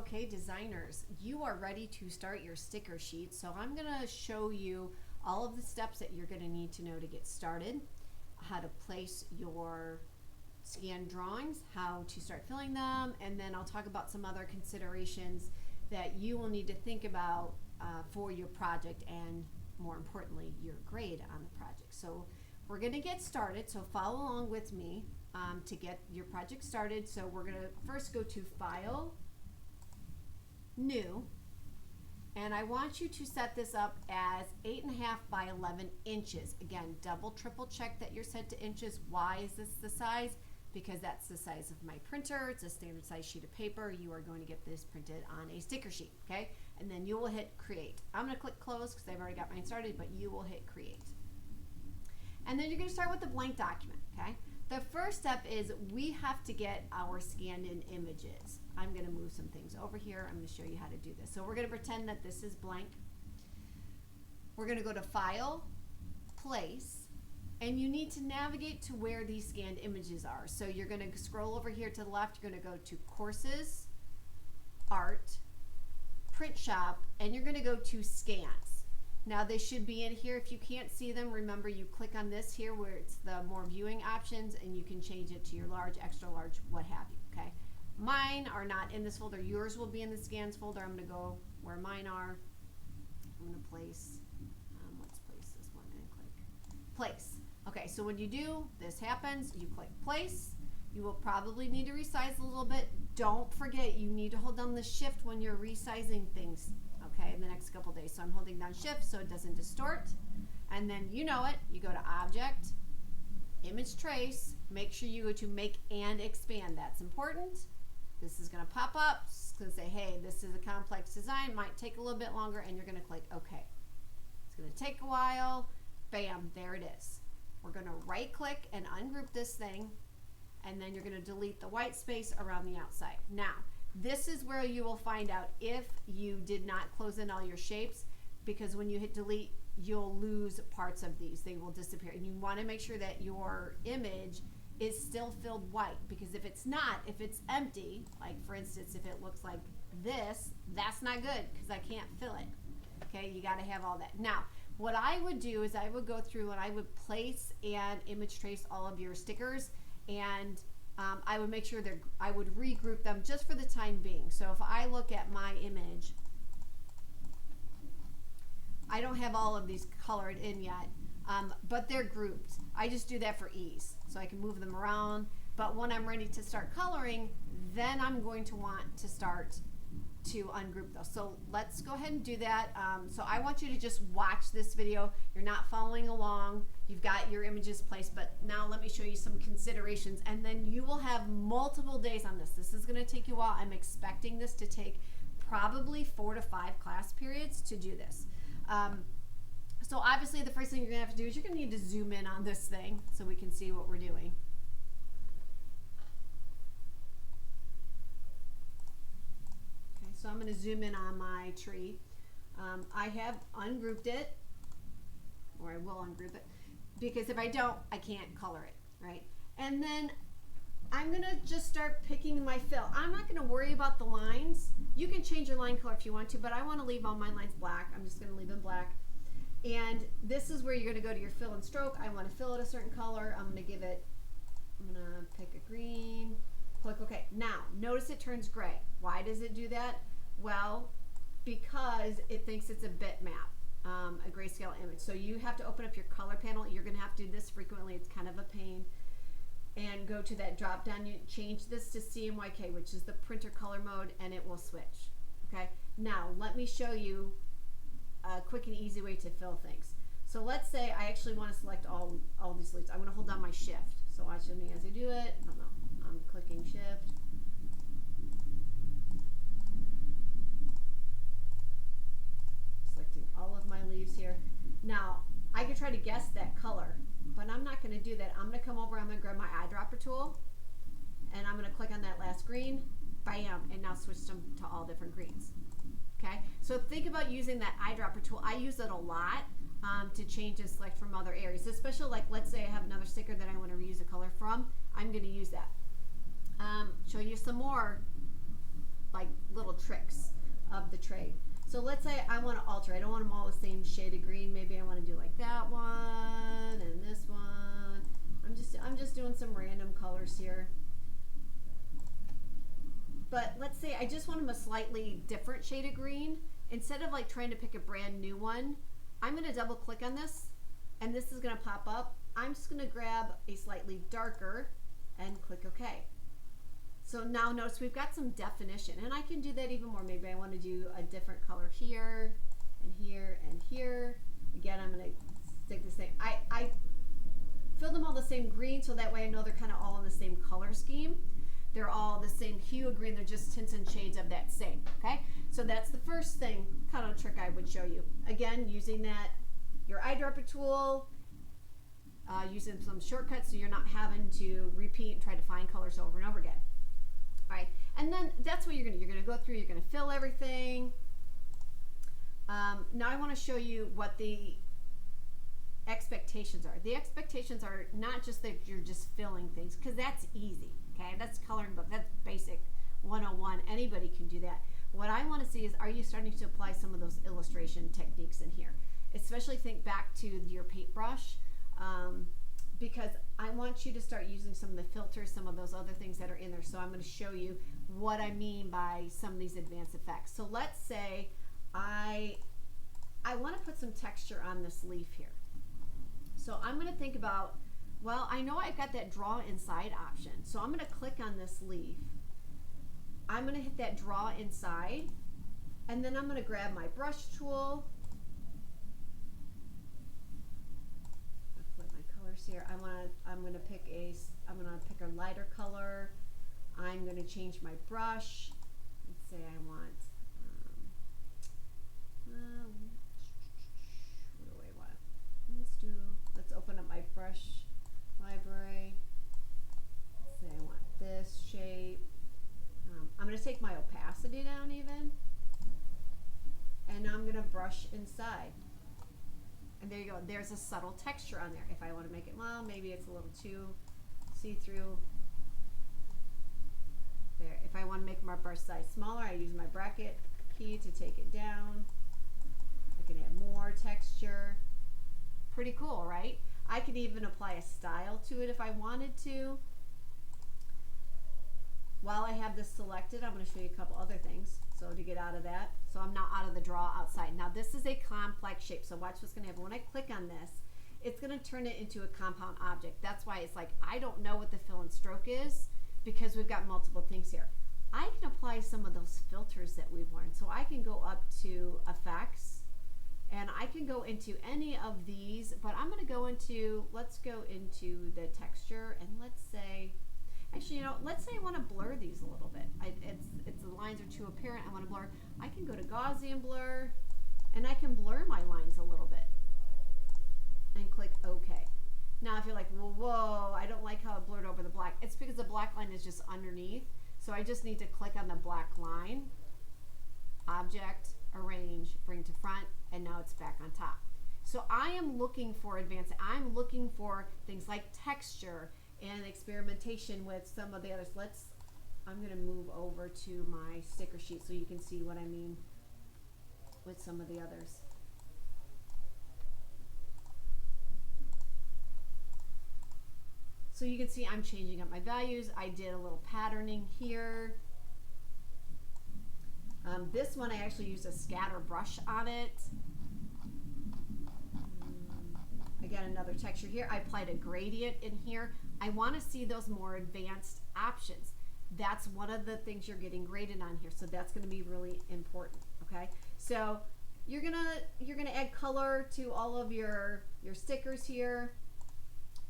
Okay, designers, you are ready to start your sticker sheet. So I'm going to show you all of the steps that you're going to need to know to get started, how to place your scanned drawings, how to start filling them, and then I'll talk about some other considerations that you will need to think about for your project and, more importantly, your grade on the project. So we're going to get started, so follow along with me to get your project started. So we're going to first go to File, New, and I want you to set this up as 8.5 by 11 inches. Again, double, triple check that you're set to inches. Why is this the size? Because that's the size of my printer. It's a standard size sheet of paper. You are going to get this printed on a sticker sheet, okay? And then you will hit Create. I'm going to click Close because I've already got mine started, but you will hit Create. And then you're going to start with a blank document, okay? The first step is we have to get our scanned in images. I'm going to move some things over here. I'm going to show you how to do this. So we're going to pretend that this is blank. We're going to go to File, Place, and you need to navigate to where these scanned images are. So you're going to scroll over here to the left. You're going to go to Courses, Art, Print Shop, and you're going to go to Scans. Now they should be in here. If you can't see them, remember you click on this here where it's the more viewing options, and you can change it to your large, extra large, what have you, okay? Mine are not in this folder. Yours will be in the scans folder. I'm going to go where mine are. I'm going to place, let's place this one and click Place. Okay, so when you do, this happens, you click Place. You will probably need to resize a little bit. Don't forget, you need to hold down the Shift when you're resizing things, okay, in the next couple days. So I'm holding down Shift so it doesn't distort. And then you know it, you go to Object, Image Trace, make sure you go to Make and Expand. That's important. This is going to pop up. It's going to say, hey, this is a complex design. Might take a little bit longer, and you're going to click OK. It's going to take a while. Bam, there it is. We're going to right-click and ungroup this thing, and then you're going to delete the white space around the outside. Now, this is where you will find out if you did not close in all your shapes, because when you hit delete, you'll lose parts of these. They will disappear. And you want to make sure that your image is still filled white, because if it's not, if it's empty, like for instance, if it looks like this, that's not good because I can't fill it. Okay, you got to have all that. Now, what I would do is I would go through and I would place and image trace all of your stickers, and I would make sure that I would regroup them just for the time being. So if I look at my image, I don't have all of these colored in yet, but they're grouped. I just do that for ease, so I can move them around. But when I'm ready to start coloring, then I'm going to want to start to ungroup those. So let's go ahead and do that. So I want you to just watch this video. You're not following along. You've got your images placed, but now let me show you some considerations, and then you will have multiple days on this. This is going to take you a while. I'm expecting this to take probably 4 to 5 class periods to do this. So obviously the first thing you're going to have to do is you're going to need to zoom in on this thing so we can see what we're doing. Okay, so I'm going to zoom in on my tree. I have ungrouped it, or I will ungroup it, because if I don't, I can't color it, right? And then I'm going to just start picking my fill. I'm not going to worry about the lines. You can change your line color if you want to, but I want to leave all my lines black. I'm just going to leave them black. And this is where you're going to go to your fill and stroke. I want to fill it a certain color. I'm going to pick a green, click OK. Now, notice it turns gray. Why does it do that? Well, because it thinks it's a bitmap, a grayscale image. So you have to open up your color panel. You're going to have to do this frequently. It's kind of a pain. And go to that drop down, you change this to CMYK, which is the printer color mode, and it will switch. Okay, now let me show you a quick and easy way to fill things. So let's say I actually want to select all these leaves. I'm going to hold down my Shift. So watch me as I do it. I don't know. I'm clicking Shift. Selecting all of my leaves here. Now, I could try to guess that color, but I'm not going to do that. I'm going to come over, I'm going to grab my eyedropper tool, and I'm going to click on that last green, bam, and now switch them to all different greens. Okay, so think about using that eyedropper tool. I use it a lot to change and select from other areas, especially like let's say I have another sticker that I want to reuse a color from. I'm going to use that. Show you some more like little tricks tricks of the trade. So let's say I want to alter. I don't want them all the same shade of green. Maybe I want to do like that one and this one. I'm just doing some random colors here. But let's say I just want them a slightly different shade of green. Instead of like trying to pick a brand new one, I'm going to double click on this and this is going to pop up. I'm just going to grab a slightly darker and click OK. So now notice we've got some definition, and I can do that even more. Maybe I want to do a different color here and here and here. Again, I'm going to stick the same. I fill them all the same green so that way I know they're kind of all in the same color scheme. They're all the same hue of green. They're just tints and shades of that same. Okay, so that's the first thing, kind of trick I would show you. Again, using your eyedropper tool, using some shortcuts so you're not having to repeat and try to find colors over and over again. All right, and then that's what you're gonna go through. You're gonna fill everything. Now I want to show you what the expectations are. The expectations are not just that you're just filling things, because that's easy. Okay, that's coloring book. That's basic 101. Anybody can do that. What I want to see is, are you starting to apply some of those illustration techniques in here? Especially think back to your paintbrush. Because I want you to start using some of the filters, some of those other things that are in there. So I'm going to show you what I mean by some of these advanced effects. So let's say I want to put some texture on this leaf here. So I'm going to think about, well, I know I've got that draw inside option. So I'm going to click on this leaf. I'm going to hit that draw inside, and then I'm going to grab my brush tool. Here I'm going to pick a lighter color. I'm going to change my brush. Let's say I want what do I want? Let's open up my brush library. Let's say I want this shape. I'm going to take my opacity down even, and I'm going to brush inside. And there you go. There's a subtle texture on there. If I want to make it, well, maybe it's a little too see-through. There. If I want to make my brush size smaller, I use my bracket key to take it down. I can add more texture. Pretty cool, right? I could even apply a style to it if I wanted to. While I have this selected, I'm going to show you a couple other things. So to get out of that, so I'm not out of the draw outside. Now this is a complex shape, so watch what's going to happen. When I click on this, it's going to turn it into a compound object. That's why it's like, I don't know what the fill and stroke is, because we've got multiple things here. I can apply some of those filters that we've learned. So I can go up to effects, and I can go into any of these, but I'm going to go into, let's go into the texture, and let's say, actually, let's say I want to blur these a little bit. The lines are too apparent. I want to blur. I can go to Gaussian blur, and I can blur my lines a little bit, and click OK. Now, if you're like, well, whoa, I don't like how it blurred over the black. It's because the black line is just underneath. So I just need to click on the black line, Object, Arrange, Bring to Front, and now it's back on top. So I am looking for advanced. I'm looking for things like texture and experimentation with some of the others. I'm going to move over to my sticker sheet so you can see what I mean with some of the others. So you can see I'm changing up my values. I did a little patterning here. This one I actually used a scatter brush on it. Again, another texture here. I applied a gradient in here. I want to see those more advanced options. That's one of the things you're getting graded on here, so that's going to be really important. Okay, so you're gonna add color to all of your stickers here,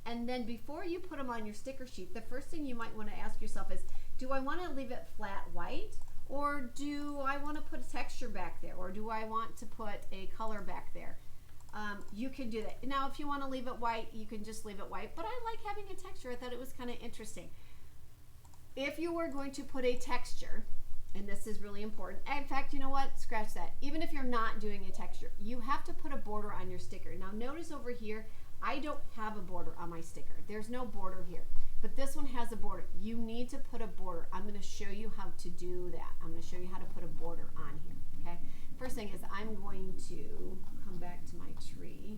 and then before you put them on your sticker sheet, the first thing you might want to ask yourself is, do I want to leave it flat white, or do I want to put a texture back there, or do I want to put a color back there? You can do that. Now, if you want to leave it white, you can just leave it white, but I like having a texture. I thought it was kind of interesting. If you were going to put a texture, and this is really important, in fact, you know what? Scratch that. Even if you're not doing a texture, you have to put a border on your sticker. Now, notice over here, I don't have a border on my sticker. There's no border here, but this one has a border. You need to put a border. I'm going to show you how to do that. I'm going to show you how to put a border. first thing is I'm going to come back to my tree,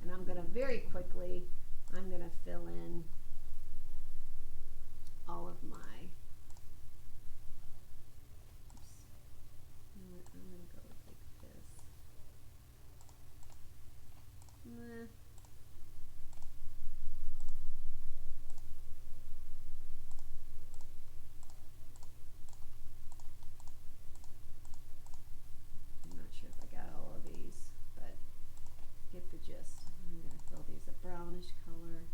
and I'm going to very quickly, I'm going to fill in all of my, I'm going to go like this. I'm not sure if I got all of these, but get the gist. I'm going to fill these a brownish color.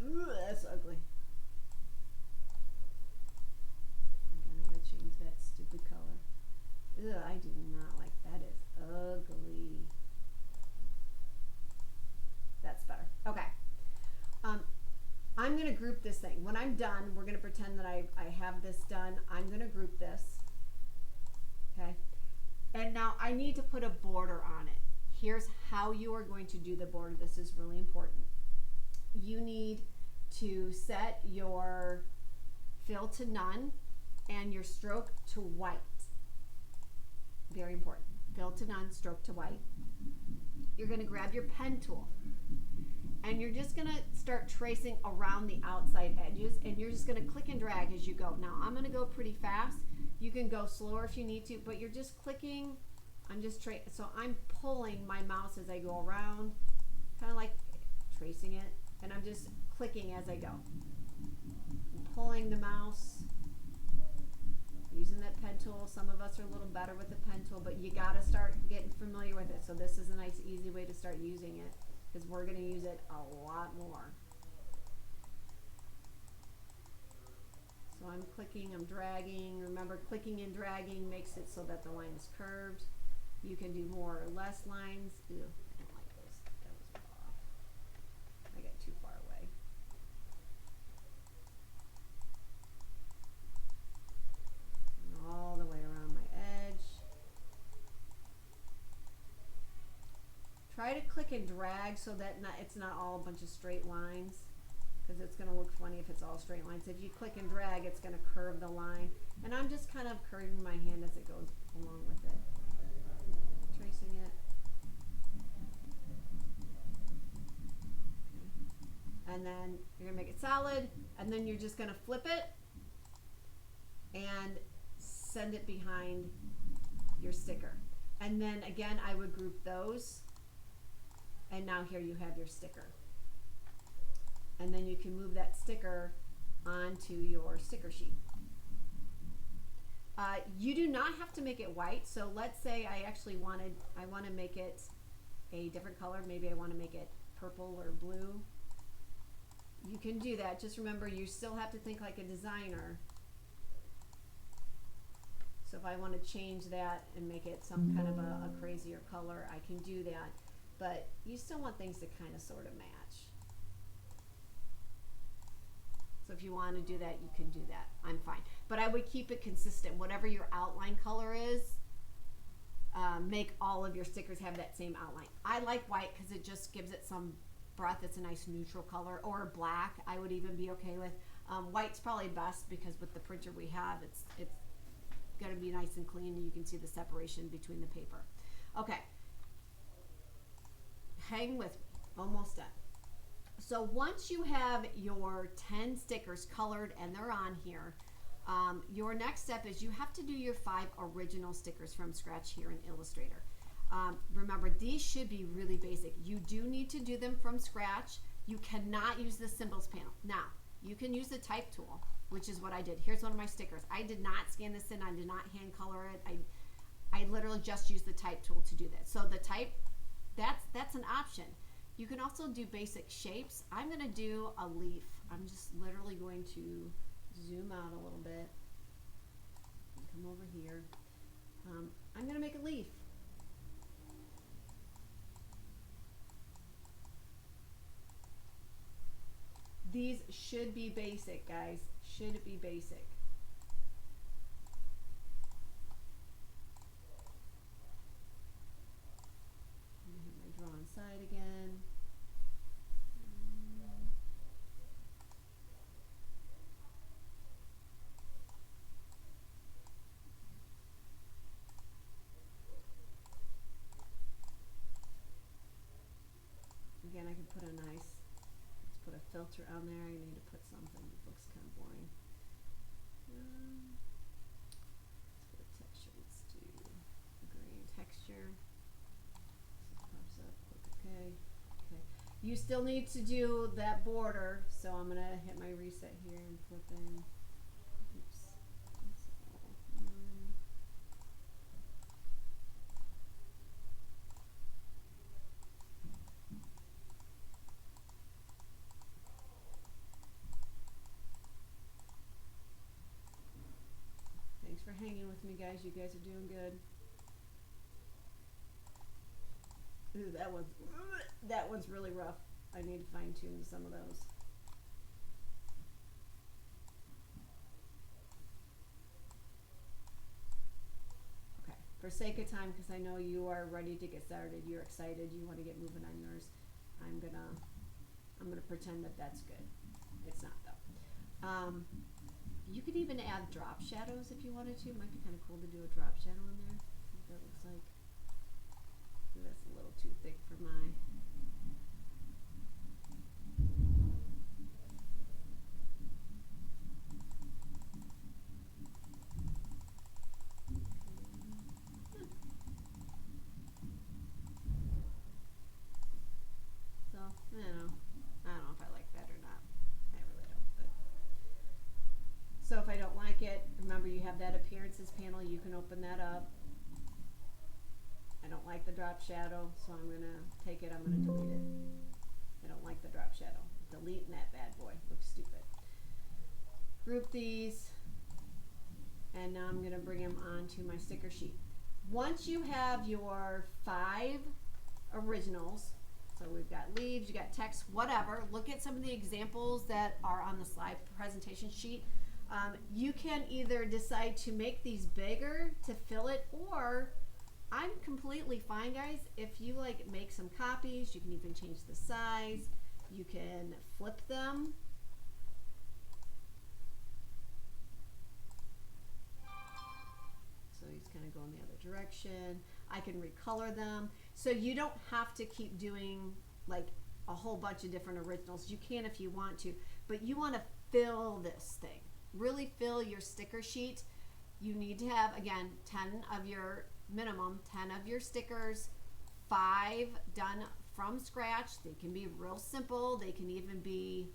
Ooh, that's ugly. Again, I gotta change that stupid color. Ugh, I do not like that. Is ugly. That's better. Okay. I'm gonna group this thing. When I'm done, we're gonna pretend that I have this done. I'm gonna group this. Okay. And now I need to put a border on it. Here's how you are going to do the border. This is really important. You need to set your fill to none and your stroke to white. Very important. Fill to none, stroke to white. You're going to grab your pen tool and you're just going to start tracing around the outside edges, and you're just going to click and drag as you go. Now I'm going to go pretty fast. You can go slower if you need to, but you're just clicking. So I'm pulling my mouse as I go around, kind of like tracing it, and I'm just clicking as I go. I'm pulling the mouse, using that pen tool. Some of us are a little better with the pen tool, but you got to start getting familiar with it. So this is a nice, easy way to start using it, because we're going to use it a lot more. So I'm clicking, I'm dragging. Remember, clicking and dragging makes it so that the line is curved. You can do more or less lines. Ew, I don't like those. That was off. I got too far away. And all the way around my edge. Try to click and drag so that it's not all a bunch of straight lines, because it's going to look funny if it's all straight lines. If you click and drag, it's going to curve the line. And I'm just kind of curving my hand as it goes along with it. Tracing it. Okay. And then you're going to make it solid, and then you're just going to flip it and send it behind your sticker. And then again, I would group those, and now here you have your sticker. And then you can move that sticker onto your sticker sheet. You do not have to make it white. So let's say I want to make it a different color. Maybe I want to make it purple or blue. You can do that. Just remember, you still have to think like a designer. So if I want to change that and make it some kind of a crazier color, I can do that. But you still want things to kind of sort of match. So if you want to do that, you can do that. I'm fine. But I would keep it consistent. Whatever your outline color is, make all of your stickers have that same outline. I like white because it just gives it some breath. It's a nice neutral color. Or black, I would even be okay with. White's probably best because with the printer we have, it's going to be nice and clean, and you can see the separation between the paper. Okay. Hang with me. Almost done. So once you have your 10 stickers colored and they're on here, your next step is you have to do your 5 original stickers from scratch here in Illustrator. Remember, these should be really basic. You do need to do them from scratch. You cannot use the symbols panel. Now, you can use the type tool, which is what I did. Here's one of my stickers. I did not scan this in. I did not hand color it. I literally just used the type tool to do that. So the type, that's an option. You can also do basic shapes. I'm going to do a leaf. I'm just literally going to zoom out a little bit and come over here. I'm going to make a leaf. These should be basic, guys. Should be basic. I'm going to hit my draw on side again. filter on there. I need to put something. It looks kind of boring. Let's go to texture. Let's do green texture. So it pops up. Click OK. Okay. You still need to do that border, so I'm gonna hit my reset here and flip in. Oops. That's all mine. Thanks for hanging with me, guys. You guys are doing good. Ooh, that one's really rough. I need to fine tune some of those. Okay, for sake of time, because I know you are ready to get started, you're excited, you want to get moving on yours. I'm gonna pretend that that's good. It's not though. You could even add drop shadows if you wanted to. It might be kind of cool to do a drop shadow in there. See what that looks like. Ooh, that's a little too thick for my. So, I don't know if I like that or not. I really don't, but. So if I don't like it, remember you have that appearances panel, you can open that up. I don't like the drop shadow, so I'm gonna take it, I'm gonna delete it. I don't like the drop shadow. Deleting that bad boy, looks stupid. Group these, and now I'm gonna bring them onto my sticker sheet. Once you have your 5 originals, so we've got leaves, you got text, whatever, look at some of the examples that are on the slide presentation sheet. You can either decide to make these bigger to fill it, or I'm completely fine, guys. If you like make some copies, you can even change the size. You can flip them. So he's kind of going the other direction. I can recolor them. So you don't have to keep doing like a whole bunch of different originals. You can if you want to, but you want to fill this thing. Really fill your sticker sheet. You need to have, again, 10 of your minimum, 10 of your stickers, 5 done from scratch. They can be real simple. They can even be,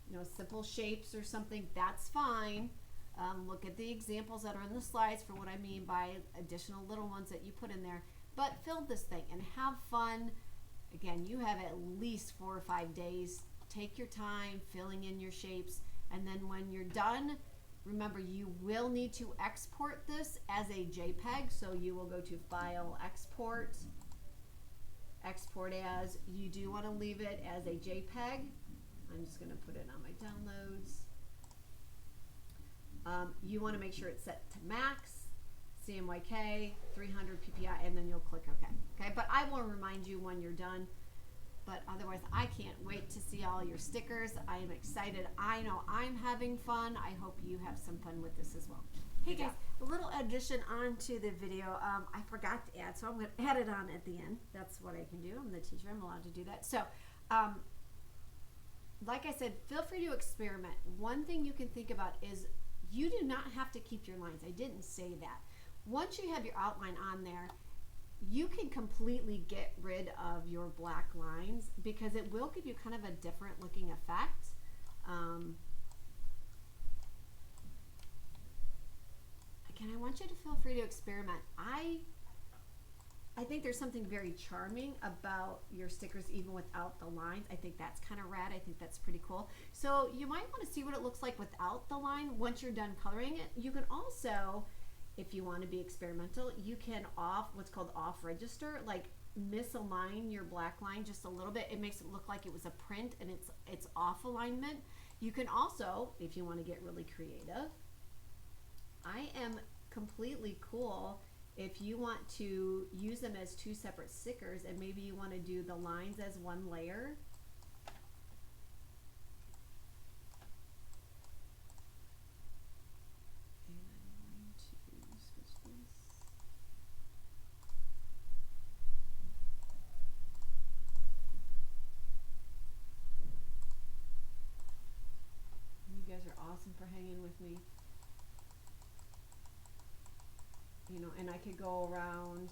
you know, simple shapes or something. That's fine. Look at the examples that are in the slides for what I mean by additional little ones that you put in there. But fill this thing and have fun. Again, you have at least 4 or 5 days. Take your time filling in your shapes. And then when you're done, remember you will need to export this as a JPEG. So you will go to File, Export, Export As. You do want to leave it as a JPEG. I'm just going to put it on my downloads. You want to make sure it's set to max, CMYK, 300 PPI, and then you'll click OK. Okay, but I will remind you when you're done. But otherwise, I can't wait to see all your stickers. I am excited. I know I'm having fun. I hope you have some fun with this as well. Hey guys, a little addition onto the video. I forgot to add, so I'm going to add it on at the end. That's what I can do. I'm the teacher. I'm allowed to do that. So, like I said, feel free to experiment. One thing you can think about is you do not have to keep your lines. I didn't say that. Once you have your outline on there, you can completely get rid of your black lines because it will give you kind of a different looking effect. Again, I want you to feel free to experiment. I think there's something very charming about your stickers even without the lines. I think that's kind of rad. I think that's pretty cool. So you might want to see what it looks like without the line once you're done coloring it. You can also, if you want to be experimental, you can what's called off register, like misalign your black line just a little bit. It makes it look like it was a print and it's off alignment. You can also, if you want to get really creative, I am completely cool if you want to use them as 2 separate stickers and maybe you want to do the lines as one layer. awesome for hanging with me. You know, and I could go around.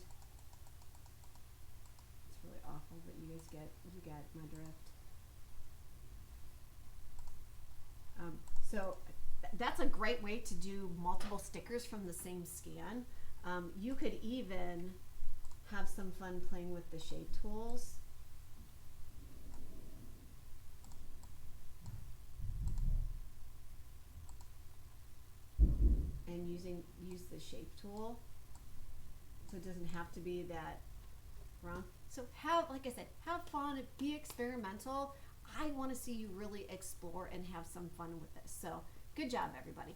It's really awful, but you guys get my drift. So that's a great way to do multiple stickers from the same scan. You could even have some fun playing with the shape tools. And use the shape tool, so it doesn't have to be that round. So like I said, have fun, be experimental. I want to see you really explore and have some fun with this. So good job, everybody.